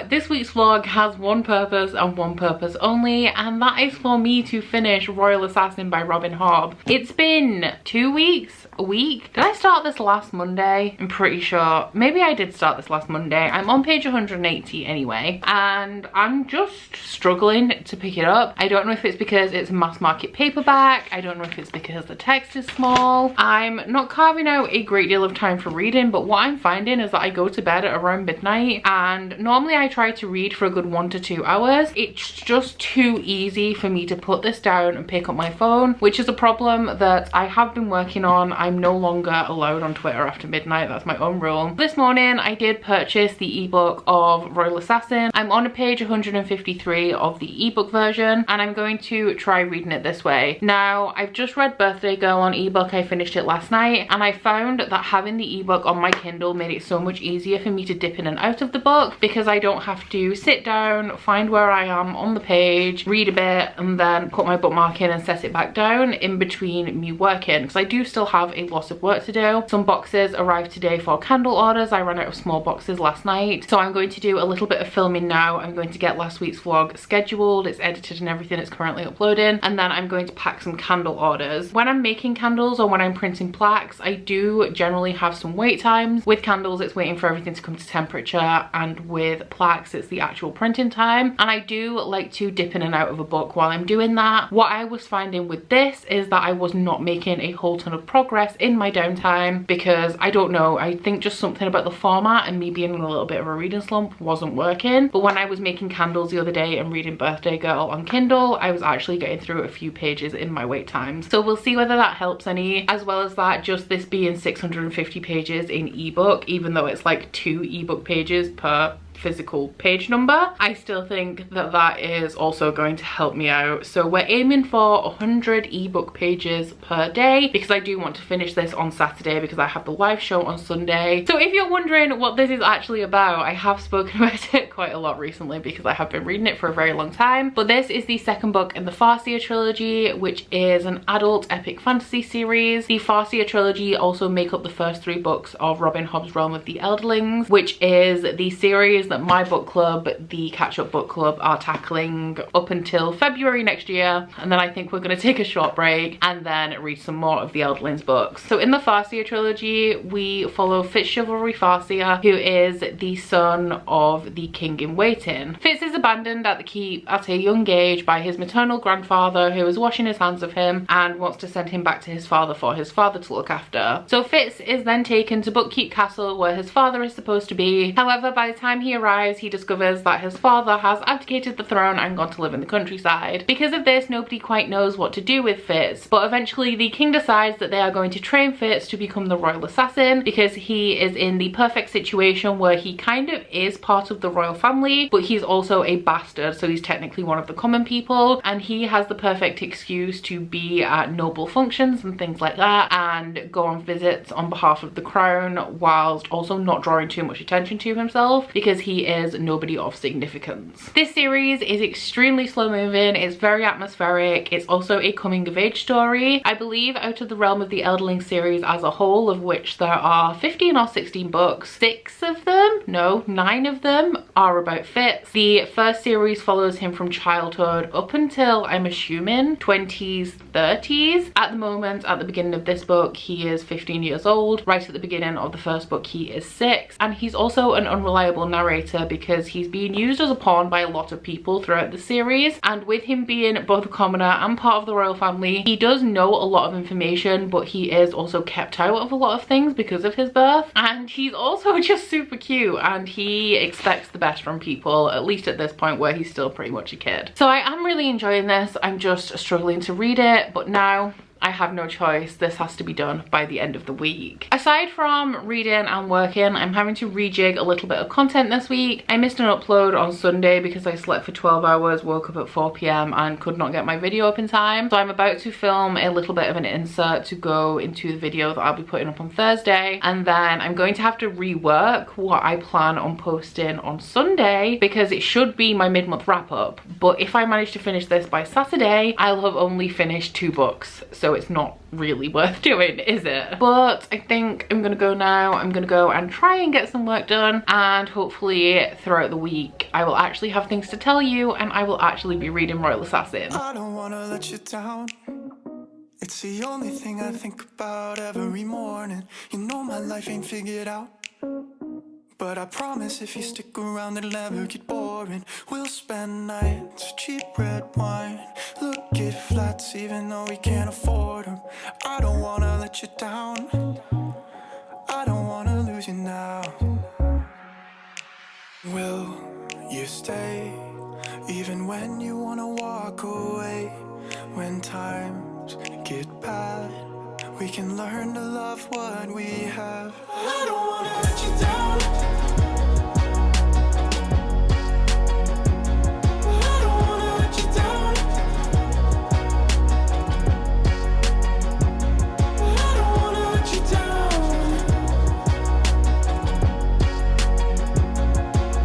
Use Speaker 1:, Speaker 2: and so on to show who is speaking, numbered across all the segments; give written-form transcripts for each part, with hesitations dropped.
Speaker 1: this week's vlog has one purpose and one purpose only, and that is for me to finish Royal Assassin by Robin Hobb. It's been 2 weeks, a week. Did I start this last Monday? I'm pretty sure. Maybe I did start this last Monday. I'm on page 180 anyway, and I'm just struggling to pick it up. I don't know if it's because it's mass market paperback. I don't know if it's because the text is small. I'm not carving out a great deal of time for reading, but what I'm finding is that I go to bed at around midnight, and normally I try to read for a good 1 to 2 hours. It's just too easy for me to put this down and pick up my phone, which is a problem that I have been working on. I'm no longer allowed on Twitter after midnight. That's my own rule. This morning I did purchase the ebook of Royal Assassin. I'm on page 153 of the ebook version, and I'm going to try reading it this way. Now, I've just read Birthday Girl on ebook. I finished it last night, and I found that having the ebook on my Kindle made it so much easier for me to dip in and out of the book, because I don't have to sit down, find where I am on the page, read a bit, and then put my bookmark in and set it back down in between me working, because I do still have a lot of work to do. Some boxes arrived today for candle orders. I ran out of small boxes last night, so I'm going to do a little bit of filming now. I'm going to get last week's vlog scheduled. It's edited and everything. It's currently uploading, and then I'm going to pack some candle orders. When I'm making candles or when I'm printing plaques, I do generally have some wait times. With candles, it's waiting for everything to come to temperature, and with plaques, it's the actual printing time, and I do like to dip in and out of a book while I'm doing that. What I was finding with this is that I was not making a whole ton of progress in my downtime, because I don't know, I think just something about the format and me being in a little bit of a reading slump wasn't working. But when I was making candles the other day and reading Birthday Girl on Kindle, I was actually getting through a few pages in my wait times. So we'll see whether that helps any, as well as that just this being 650 pages in ebook, even though it's like 2 ebook pages per physical page number, I still think that that is also going to help me out. So we're aiming for 100 ebook pages per day, because I do want to finish this on Saturday because I have the live show on Sunday. So if you're wondering what this is actually about, I have spoken about it quite a lot recently because I have been reading it for a very long time. But this is the second book in the Farseer trilogy, which is an adult epic fantasy series. The Farseer trilogy also make up the first 3 books of Robin Hobb's Realm of the Elderlings, which is the series that my book club, the Catch Up Book Club, are tackling up until February next year, and then I think we're going to take a short break and then read some more of the Elderlings books. So in the Farseer trilogy, we follow Fitzchivalry Farseer, who is the son of the king in waiting. Fitz is abandoned at the keep at a young age by his maternal grandfather, who is washing his hands of him and wants to send him back to his father for his father to look after. So Fitz is then taken to Bookkeep Castle, where his father is supposed to be. However, by the time he arrives, he discovers that his father has abdicated the throne and gone to live in the countryside. Because of this, nobody quite knows what to do with Fitz, but eventually the king decides that they are going to train Fitz to become the royal assassin, because he is in the perfect situation where he kind of is part of the royal family, but he's also a bastard, so he's technically one of the common people, and he has the perfect excuse to be at noble functions and things like that, and go on visits on behalf of the crown, whilst also not drawing too much attention to himself, because he is nobody of significance. This series is extremely slow moving, it's very atmospheric, it's also a coming of age story. I believe out of the Realm of the Elderling series as a whole, of which there are 15 or 16 books, 9 of them are about Fitz. The first series follows him from childhood up until, I'm assuming, 20s, 30s. At the moment, at the beginning of this book, he is 15 years old. Right at the beginning of the first book, he is 6, and he's also an unreliable narrator because he's being used as a pawn by a lot of people throughout the series, and with him being both a commoner and part of the royal family, he does know a lot of information, but he is also kept out of a lot of things because of his birth. And he's also just super cute, and he expects the best from people, at least at this point where he's still pretty much a kid. So I am really enjoying this. I'm just struggling to read it, but now I have no choice. This has to be done by the end of the week. Aside from reading and working, I'm having to rejig a little bit of content this week. I missed an upload on Sunday because I slept for 12 hours, woke up at 4 p.m. and could not get my video up in time. So I'm about to film a little bit of an insert to go into the video that I'll be putting up on Thursday. And then I'm going to have to rework what I plan on posting on Sunday, because it should be my mid-month wrap up. But if I manage to finish this by Saturday, I'll have only finished 2 books. So it's not really worth doing, is it? But I think I'm gonna go now. I'm gonna go and try and get some work done, and hopefully throughout the week I will actually have things to tell you and I will actually be reading Royal Assassin.
Speaker 2: I don't wanna let you down. It's the only thing I think about every morning. You know my life ain't figured out, but I promise if you stick around it'll never get boring. We'll spend nights, cheap red wine, look at flats even though we can't afford them. I don't wanna let you down, I don't wanna lose you now. Will you stay even when you wanna walk away? When times get bad, we can learn to love what we have. I don't wanna let you down, I don't wanna let you down, I don't wanna let you down,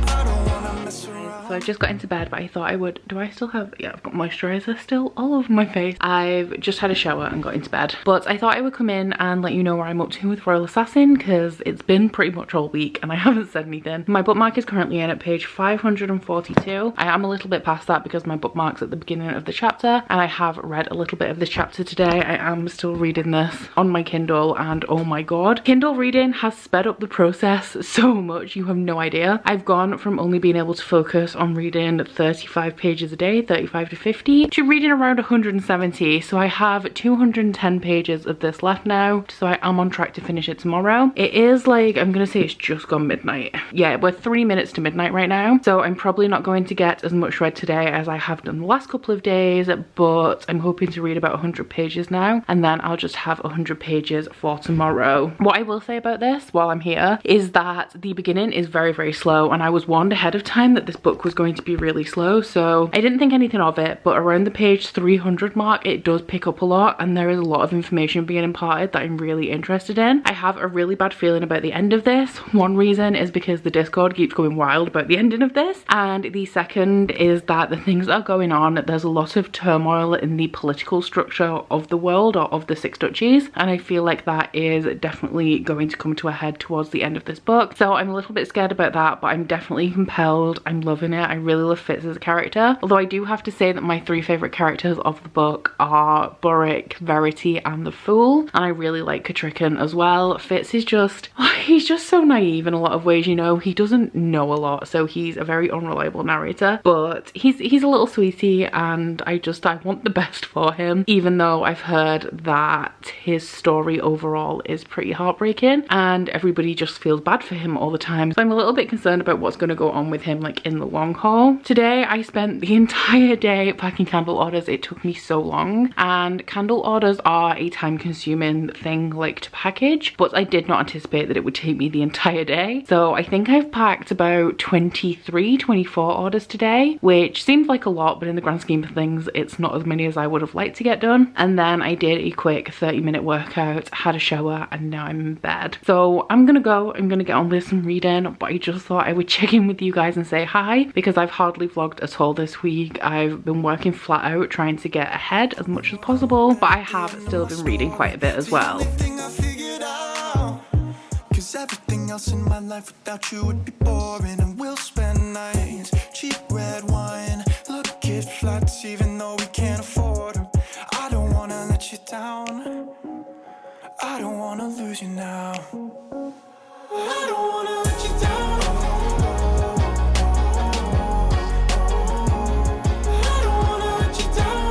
Speaker 2: I don't wanna mess around.
Speaker 1: So I just got into bed, but I thought I would, do I still have, yeah, I've got moisturizer still all over my face. I've just had a shower and got into bed, but I thought I would come in and let you know where I'm up to with Royal Assassin, because it's been pretty much all week and I haven't said anything. My bookmark is currently in at page 542. I am a little bit past that because my bookmark's at the beginning of the chapter, and I have read a little bit of this chapter today. I am still reading this on my Kindle, and oh my god, Kindle reading has sped up the process so much, you have no idea. I've gone from only being able to focus on reading 35 pages a day, 35 to 50, to reading around 170. So I have 210 pages of this left now, so I am on track to finish it tomorrow. It is like, I'm gonna say it's just gone midnight. Yeah, we're 3 minutes to midnight right now, so I'm probably not going to get as much read today as I have done the last couple of days, but I'm hoping to read about 100 pages now, and then I'll just have 100 pages for tomorrow. What I will say about this while I'm here is that the beginning is very, very slow, and I was warned ahead of time that this book was going to be really slow, so I didn't think anything of it, but around the page 300 mark it does pick up a lot, and there is a lot of information being imparted that I'm really interested in. I have a really bad feeling about the end of this. One reason is because the Discord keeps going wild about the ending of this, and the second is that the things that are going on, there's a lot of turmoil in the political structure of the world, or of the Six Duchies, and I feel like that is definitely going to come to a head towards the end of this book. So I'm a little bit scared about that, but I'm definitely compelled. I'm loving it. I really love Fitz as a character, although I do have to say that my three favourite characters of the book are Burrick, Verity and the Fool, and I really like Catrican as well. Fitz is just, he's just so naive in a lot of ways, you know. He doesn't know a lot, so he's a very unreliable narrator, but he's a little sweetie, and I want the best for him, even though I've heard that his story overall is pretty heartbreaking and everybody just feels bad for him all the time. So I'm a little bit concerned about what's going to go on with him, like, in the long haul. Today I spent the entire day packing candle orders. It took me so long, and candle orders are a time-consuming thing, like, to package, but I did not anticipate that it would take me the entire day. So I think I've packed about 24 orders today, which seems like a lot, but in the grand scheme of things it's not as many as I would have liked to get done. And then I did a quick 30-minute workout, had a shower, and now I'm in bed. So I'm gonna get on with some reading, but I just thought I would check in with you guys and say hi, because I've hardly vlogged at all this week. I've been working flat out trying to get ahead as much as possible, but I have still been reading quite a bit as well.
Speaker 2: Cause everything else in my life without you would be boring, and we'll spend nights, cheap red wine, look at flats even though we can't afford them. I don't wanna let you down, I don't wanna lose you now, I don't wanna let you down, I don't wanna let you down.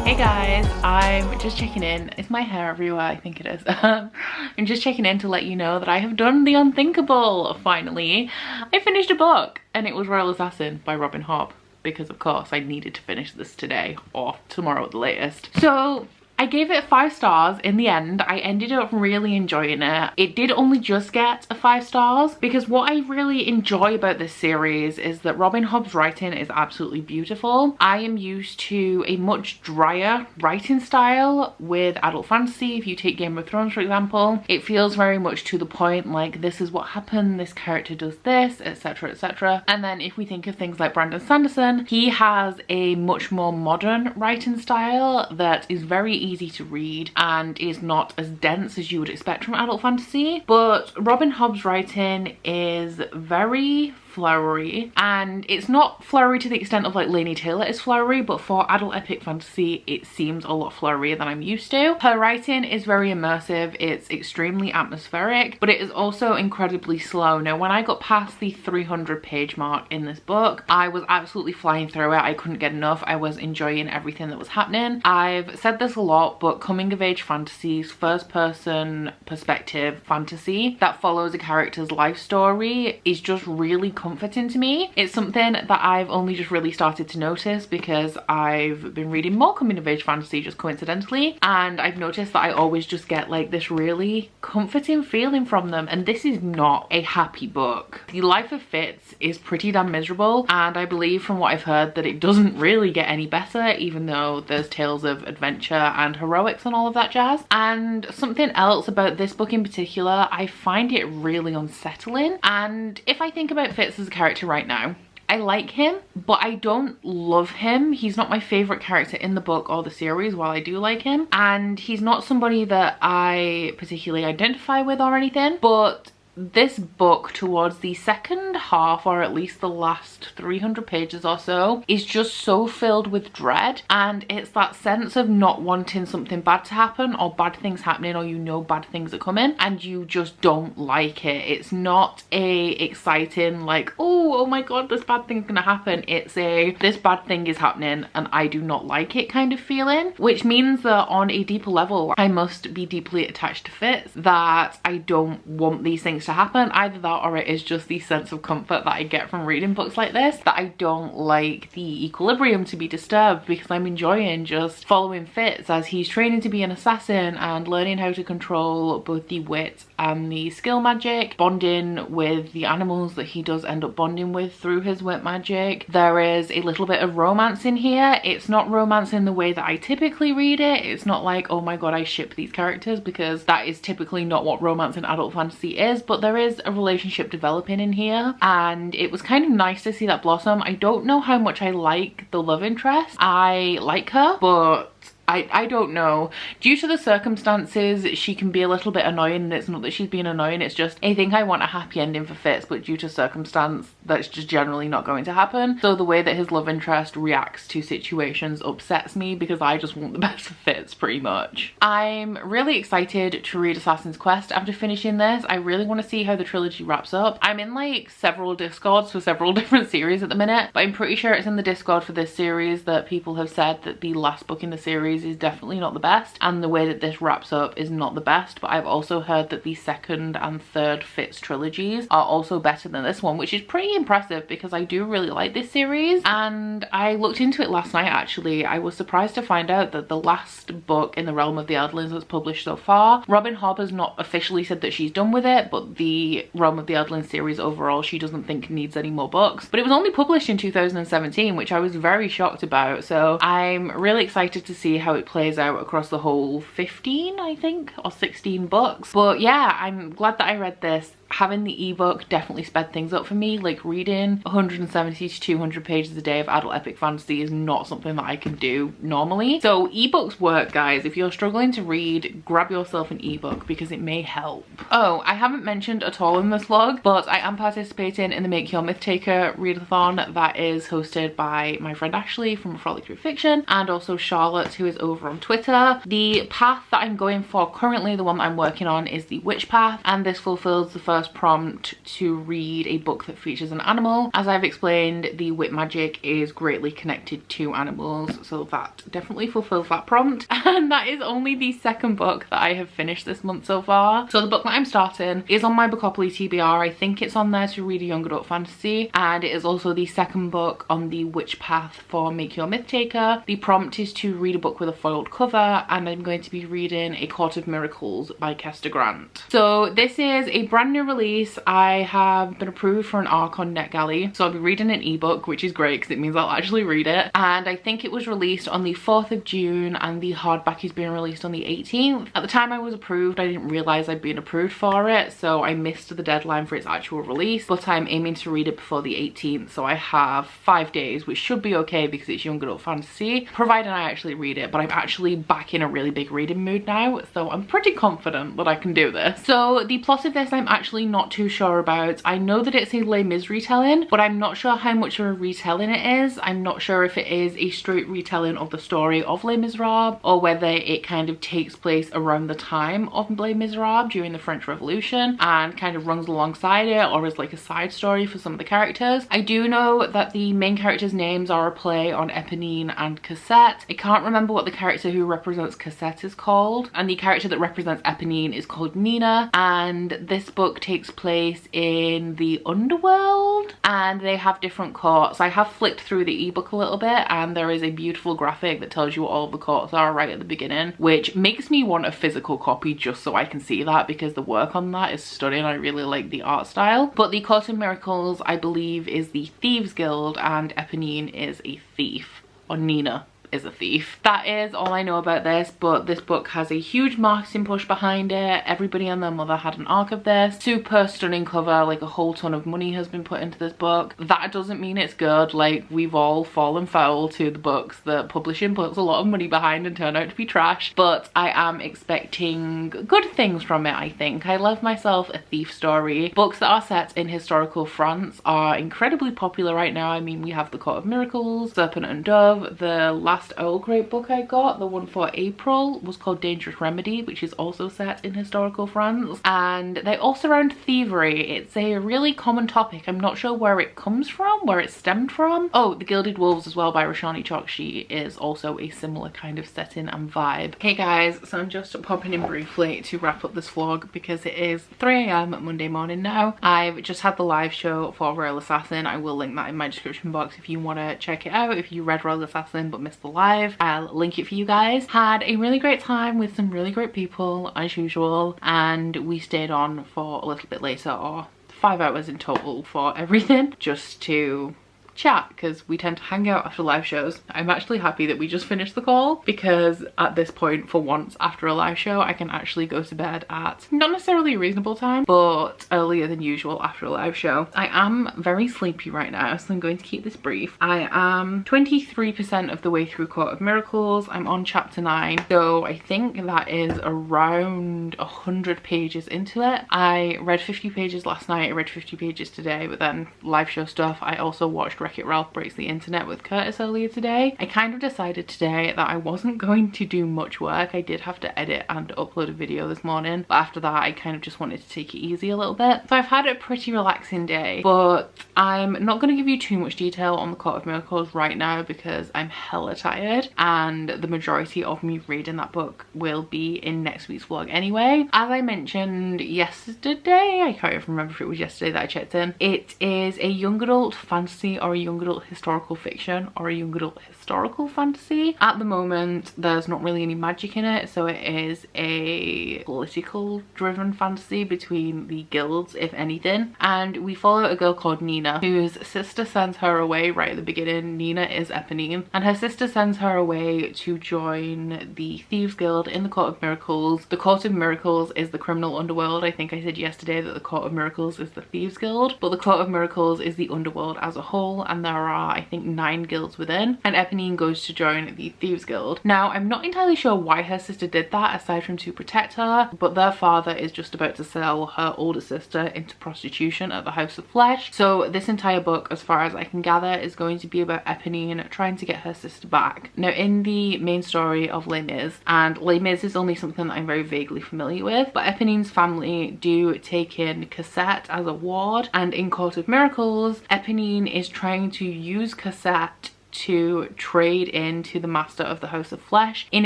Speaker 1: Hey guys, I'm just checking in. Is my hair everywhere? I think it is. I'm just checking in to let you know that I have done the unthinkable, finally. I finished a book, and it was Royal Assassin by Robin Hobb, because of course I needed to finish this today or tomorrow at the latest. So I gave it 5 stars in the end. I ended up really enjoying it. It did only just get a 5 stars because what I really enjoy about this series is that Robin Hobb's writing is absolutely beautiful. I am used to a much drier writing style with adult fantasy. If you take Game of Thrones, for example, it feels very much to the point, like this is what happened, this character does this, etc, etc. And then if we think of things like Brandon Sanderson, he has a much more modern writing style that is very easy to read and is not as dense as you would expect from adult fantasy. But Robin Hobb's writing is very flowery, and it's not flowery to the extent of like Laini Taylor is flowery, but for adult epic fantasy it seems a lot flowerier than I'm used to. Her writing is very immersive, it's extremely atmospheric, but it is also incredibly slow. Now when I got past the 300 page mark in this book, I was absolutely flying through it. I couldn't get enough. I was enjoying everything that was happening. I've said this a lot, but coming of age fantasies, first person perspective fantasy that follows a character's life story is just really comforting to me. It's something that I've only just really started to notice because I've been reading more coming of age fantasy just coincidentally, and I've noticed that I always just get like this really comforting feeling from them, and this is not a happy book. The life of Fitz is pretty damn miserable, and I believe from what I've heard that it doesn't really get any better, even though there's tales of adventure and heroics and all of that jazz. And something else about this book in particular, I find it really unsettling. And if I think about Fitz as a character right now, I like him, but I don't love him. He's not my favorite character in the book or the series, while I do like him. And he's not somebody that I particularly identify with or anything, but this book towards the second half, or at least the last 300 pages or so, is just so filled with dread, and it's that sense of not wanting something bad to happen or bad things happening, or you know bad things are coming and you just don't like it. It's not a exciting like oh my god this bad thing's gonna happen. It's a this bad thing is happening and I do not like it kind of feeling, which means that on a deeper level I must be deeply attached to Fitz, that I don't want these things to happen. Either that or it is just the sense of comfort that I get from reading books like this, that I don't like the equilibrium to be disturbed, because I'm enjoying just following Fitz as he's training to be an assassin and learning how to control both the wit and the skill magic, bonding with the animals that he does end up bonding with through his wit magic. There is a little bit of romance in here. It's not romance in the way that I typically read it. It's not like oh my god I ship these characters, because that is typically not what romance in adult fantasy is, but there is a relationship developing in here, and it was kind of nice to see that blossom. I don't know how much I like the love interest. I like her, but I don't know. Due to the circumstances, she can be a little bit annoying, and it's not that she's being annoying, it's just I think I want a happy ending for Fitz, but due to circumstance, that's just generally not going to happen. So the way that his love interest reacts to situations upsets me, because I just want the best for Fitz pretty much. I'm really excited to read Assassin's Quest after finishing this. I really want to see how the trilogy wraps up. I'm in like several discords for several different series at the minute, but I'm pretty sure it's in the discord for this series that people have said that the last book in the series is definitely not the best, and the way that this wraps up is not the best. But I've also heard that the second and third Fitz trilogies are also better than this one, which is pretty impressive because I do really like this series. And I looked into it last night actually. I was surprised to find out that the last book in the realm of the Elderlings that's published so far, Robin Hobb has not officially said that she's done with it, but the realm of the Elderlings series overall she doesn't think needs any more books. But it was only published in 2017, which I was very shocked about, so I'm really excited to see how it plays out across the whole 15 I think, or 16 books. But yeah, I'm glad that I read this. Having the ebook definitely sped things up for me. Like reading 170 to 200 pages a day of adult epic fantasy is not something that I can do normally. So ebooks work, guys. If you're struggling to read, grab yourself an ebook because it may help. Oh, I haven't mentioned at all in this vlog, but I am participating in the Make Your Myth Taker readathon that is hosted by my friend Ashley from A Frolic Through Fiction, and also Charlotte, who is over on Twitter. The path that I'm going for currently, the one that I'm working on, is the witch path, and this fulfills the first first prompt to read a book that features an animal. As I've explained, the whip magic is greatly connected to animals, so that definitely fulfills that prompt. And that is only the second book that I have finished this month so far. So the book that I'm starting is on my Bookopoly TBR. I think it's on there to read a young adult fantasy, and it is also the second book on the Witch Path for Make Your Myth Taker. The prompt is to read a book with a foiled cover, and I'm going to be reading A Court of Miracles by Kester Grant. So this is a brand new release. I have been approved for an ARC on NetGalley, so I'll be reading an ebook, which is great because it means I'll actually read it. And I think it was released on the 4th of June and the hardback is being released on the 18th. At the time I was approved, I didn't realise I'd been approved for it, so I missed the deadline for its actual release, but I'm aiming to read it before the 18th, so I have 5 days, which should be okay because it's young adult fantasy, provided I actually read it. But I'm actually back in a really big reading mood now, so I'm pretty confident that I can do this. So the plot of this I'm actually not too sure about. I know that it's a Les Mis retelling, but I'm not sure how much of a retelling it is. I'm not sure if it is a straight retelling of the story of Les Miserables, or whether it kind of takes place around the time of Les Miserables during the French Revolution and kind of runs alongside it, or is like a side story for some of the characters. I do know that the main characters' names are a play on Eponine and Cassette. I can't remember what the character who represents Cassette is called, and the character that represents Eponine is called Nina. And this book takes place in the underworld, and they have different courts. I have flicked through the ebook a little bit, and there is a beautiful graphic that tells you what all the courts are right at the beginning, which makes me want a physical copy just so I can see that, because the work on that is stunning. I really like the art style. But the Court of Miracles, I believe, is the Thieves Guild, and Eponine is a thief, or Nina is a thief. That is all I know about this, but this book has a huge marketing push behind it. Everybody and their mother had an arc of this. Super stunning cover, like a whole ton of money has been put into this book. That doesn't mean it's good. Like, we've all fallen foul to the books that publishing puts a lot of money behind and turn out to be trash, but I am expecting good things from it. I think I love myself a thief story. Books that are set in historical France are incredibly popular right now. I mean, we have The Court of Miracles, Serpent and Dove. The last Owlcrate book I got, the one for April, was called Dangerous Remedy, which is also set in historical France, and they all surround thievery. It's a really common topic. I'm not sure where it comes from, where it stemmed from. Oh, The Gilded Wolves as well by Roshani Chokshi is also a similar kind of setting and vibe. Hey guys, so I'm just popping in briefly to wrap up this vlog because it is 3 AM Monday morning now. I've just had the live show for Royal Assassin. I will link that in my description box if you want to check it out. If you read Royal Assassin but missed the live, I'll link it for you guys. Had a really great time with some really great people as usual, and we stayed on for a little bit later, or 5 hours in total for everything, just to chat, because we tend to hang out after live shows. I'm actually happy that we just finished the call, because at this point, for once, after a live show, I can actually go to bed at not necessarily a reasonable time, but earlier than usual after a live show. I am very sleepy right now, so I'm going to keep this brief. I am 23% of the way through Court of Miracles. I'm on chapter 9, so I think that is around 100 pages into it. I read 50 pages last night, I read 50 pages today, but then live show stuff. I also watched Wreck-It Ralph Breaks the Internet with Curtis earlier today. I kind of decided today that I wasn't going to do much work. I did have to edit and upload a video this morning, but after that I kind of just wanted to take it easy a little bit. So I've had a pretty relaxing day, but I'm not going to give you too much detail on the Court of Miracles right now because I'm hella tired, and the majority of me reading that book will be in next week's vlog anyway. As I mentioned yesterday, I can't even remember if it was yesterday that I checked in, it is a young adult fantasy or a young adult historical fiction or a young adult historical fantasy. At the moment there's not really any magic in it, so it is a political driven fantasy between the guilds, if anything, and we follow a girl called Nina whose sister sends her away right at the beginning. Nina is Eponine, and her sister sends her away to join the Thieves Guild in the Court of Miracles. The Court of Miracles is the criminal underworld. I think I said yesterday that the Court of Miracles is the Thieves Guild, but the Court of Miracles is the underworld as a whole, and there are, I think, 9 guilds within, and Eponine goes to join the Thieves Guild. Now, I'm not entirely sure why her sister did that aside from to protect her, but their father is just about to sell her older sister into prostitution at the House of Flesh. So this entire book, as far as I can gather, is going to be about Eponine trying to get her sister back. Now, in the main story of Les Mis, and Les Mis is only something that I'm very vaguely familiar with, but Eponine's family do take in Cosette as a ward, and in Court of Miracles, Eponine is trying to use Cosette to trade into the master of the House of Flesh in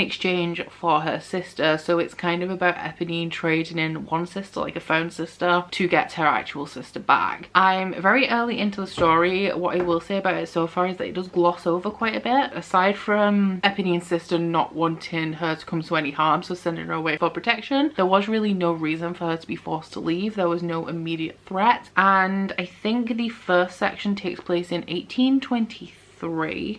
Speaker 1: exchange for her sister. So it's kind of about Eponine trading in one sister, like a found sister, to get her actual sister back. I'm very early into the story. What I will say about it so far is that it does gloss over quite a bit. Aside from Eponine's sister not wanting her to come to any harm, so sending her away for protection, there was really no reason for her to be forced to leave. There was no immediate threat, and I think the first section takes place in 1823.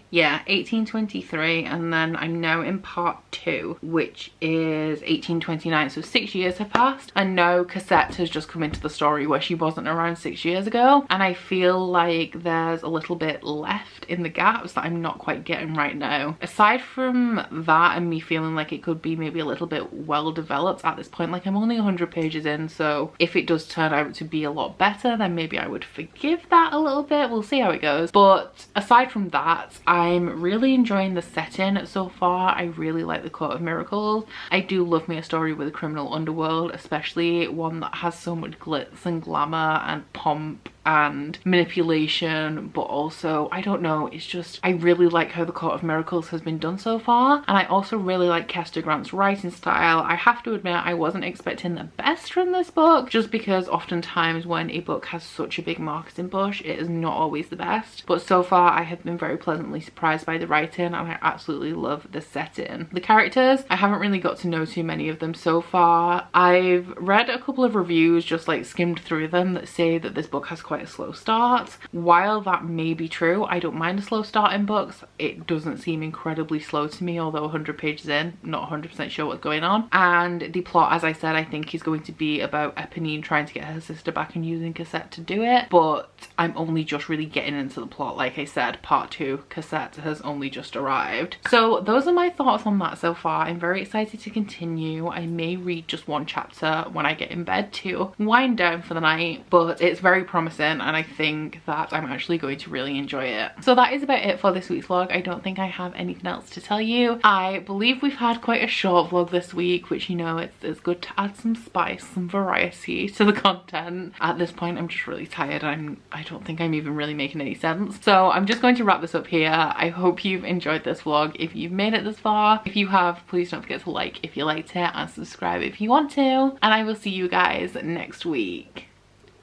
Speaker 1: Yeah, 1823, and then I'm now in part 2, which is 1829. So 6 years have passed, and now Cosette has just come into the story where she wasn't around 6 years ago, and I feel like there's a little bit left in the gaps that I'm not quite getting right now. Aside from that and me feeling like it could be maybe a little bit well developed at this point, like I'm only 100 pages in, so if it does turn out to be a lot better, then maybe I would forgive that a little bit. We'll see how it goes. But aside from that, I'm really enjoying the setting so far. I really like the Court of Miracles. I do love me a story with a criminal underworld, especially one that has so much glitz and glamour and pomp and manipulation, but also, I don't know, it's just, I really like how the Court of Miracles has been done so far, and I also really like Kester Grant's writing style. I have to admit, I wasn't expecting the best from this book, just because oftentimes when a book has such a big marketing push, it is not always the best, but so far I have been very pleasantly surprised by the writing, and I absolutely love the setting. The characters, I haven't really got to know too many of them so far. I've read a couple of reviews, just like skimmed through them, that say that this book has quite a slow start. While that may be true, I don't mind a slow start in books. It doesn't seem incredibly slow to me, although 100 pages in, not 100% sure what's going on. And the plot, as I said, I think is going to be about Eponine trying to get her sister back and using Cosette to do it, but I'm only just really getting into the plot. Like I said, part 2, Cosette has only just arrived. So those are my thoughts on that so far. I'm very excited to continue. I may read just one chapter when I get in bed to wind down for the night, but it's very promising, and I think that I'm actually going to really enjoy it. So that is about it for this week's vlog. I don't think I have anything else to tell you. I believe we've had quite a short vlog this week, which, you know, it's good to add some spice, some variety to the content. At this point, I'm just really tired. I don't think I'm even really making any sense. So I'm just going to wrap this up here. I hope you've enjoyed this vlog if you've made it this far. If you have, please don't forget to like if you liked it and subscribe if you want to. And I will see you guys next week.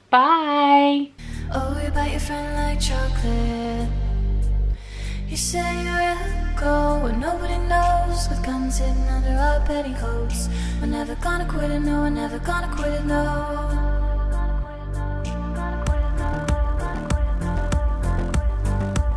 Speaker 1: Bye!
Speaker 2: Oh, you bite your friend like chocolate. You say you'll go where nobody knows, with guns hidden under our petticoats. We're never gonna quit it, no, we're never gonna quit it, no.